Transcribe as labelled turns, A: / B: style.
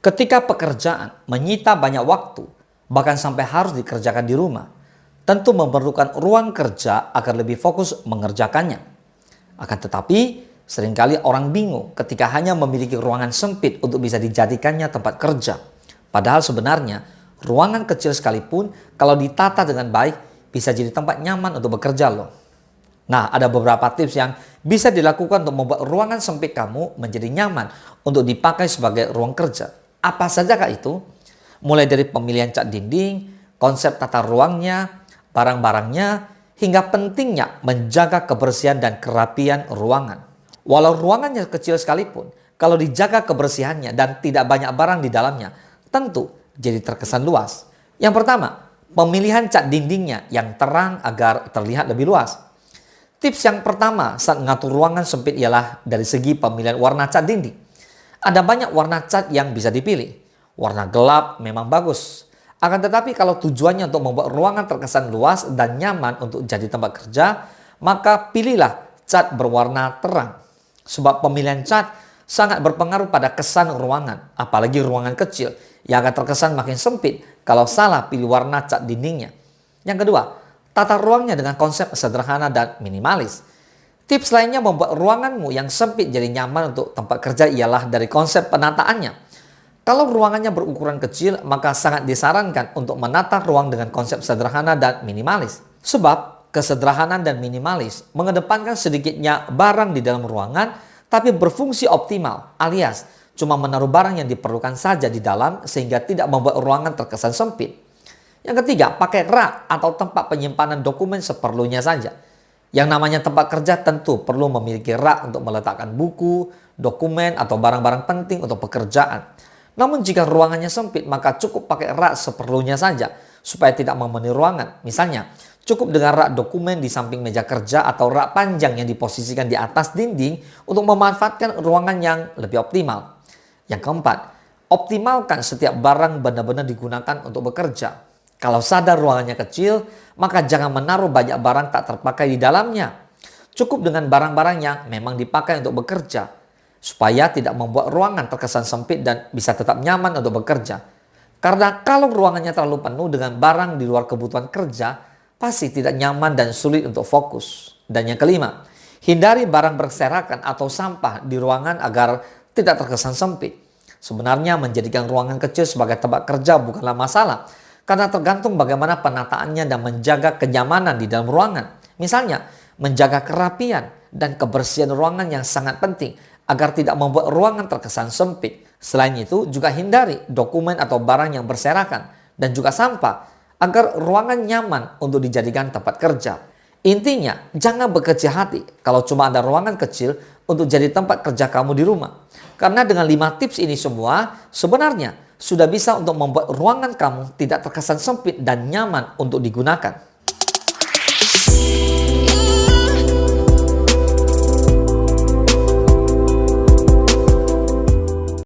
A: Ketika pekerjaan menyita banyak waktu, bahkan sampai harus dikerjakan di rumah, tentu memerlukan ruang kerja agar lebih fokus mengerjakannya. Akan tetapi, seringkali orang bingung ketika hanya memiliki ruangan sempit untuk bisa dijadikannya tempat kerja. Padahal sebenarnya, ruangan kecil sekalipun kalau ditata dengan baik, bisa jadi tempat nyaman untuk bekerja loh. Nah, ada beberapa tips yang bisa dilakukan untuk membuat ruangan sempit kamu menjadi nyaman untuk dipakai sebagai ruang kerja. Apa sajakah itu? Mulai dari pemilihan cat dinding, konsep tata ruangnya, barang-barangnya, hingga pentingnya menjaga kebersihan dan kerapian ruangan. Walau ruangannya kecil sekalipun, kalau dijaga kebersihannya dan tidak banyak barang di dalamnya, tentu jadi terkesan luas. Yang pertama, pemilihan cat dindingnya yang terang agar terlihat lebih luas. Tips yang pertama saat mengatur ruangan sempit ialah dari segi pemilihan warna cat dinding. Ada banyak warna cat yang bisa dipilih. Warna gelap memang bagus. Akan tetapi kalau tujuannya untuk membuat ruangan terkesan luas dan nyaman untuk jadi tempat kerja, maka pilihlah cat berwarna terang. Sebab pemilihan cat sangat berpengaruh pada kesan ruangan, apalagi ruangan kecil yang akan terkesan makin sempit kalau salah pilih warna cat dindingnya. Yang kedua, tata ruangnya dengan konsep sederhana dan minimalis. Tips lainnya membuat ruanganmu yang sempit jadi nyaman untuk tempat kerja ialah dari konsep penataannya. Kalau ruangannya berukuran kecil, maka sangat disarankan untuk menata ruang dengan konsep sederhana dan minimalis. Sebab kesederhanaan dan minimalis mengedepankan sedikitnya barang di dalam ruangan, tapi berfungsi optimal, alias cuma menaruh barang yang diperlukan saja di dalam sehingga tidak membuat ruangan terkesan sempit. Yang ketiga, pakai rak atau tempat penyimpanan dokumen seperlunya saja. Yang namanya tempat kerja tentu perlu memiliki rak untuk meletakkan buku, dokumen, atau barang-barang penting untuk pekerjaan. Namun jika ruangannya sempit, maka cukup pakai rak seperlunya saja, supaya tidak memenuhi ruangan. Misalnya, cukup dengan rak dokumen di samping meja kerja atau rak panjang yang diposisikan di atas dinding untuk memanfaatkan ruangan yang lebih optimal. Yang keempat, optimalkan setiap barang benar-benar digunakan untuk bekerja. Kalau sadar ruangannya kecil, maka jangan menaruh banyak barang tak terpakai di dalamnya. Cukup dengan barang-barang yang memang dipakai untuk bekerja, supaya tidak membuat ruangan terkesan sempit dan bisa tetap nyaman untuk bekerja. Karena kalau ruangannya terlalu penuh dengan barang di luar kebutuhan kerja, pasti tidak nyaman dan sulit untuk fokus. Dan yang kelima, hindari barang berserakan atau sampah di ruangan agar tidak terkesan sempit. Sebenarnya menjadikan ruangan kecil sebagai tempat kerja bukanlah masalah, karena tergantung bagaimana penataannya dan menjaga kenyamanan di dalam ruangan. Misalnya, menjaga kerapian dan kebersihan ruangan yang sangat penting agar tidak membuat ruangan terkesan sempit. Selain itu, juga hindari dokumen atau barang yang berserakan dan juga sampah agar ruangan nyaman untuk dijadikan tempat kerja. Intinya, jangan berkecil hati kalau cuma ada ruangan kecil untuk jadi tempat kerja kamu di rumah. Karena dengan 5 tips ini semua, sebenarnya sudah bisa untuk membuat ruangan kamu tidak terkesan sempit dan nyaman untuk digunakan.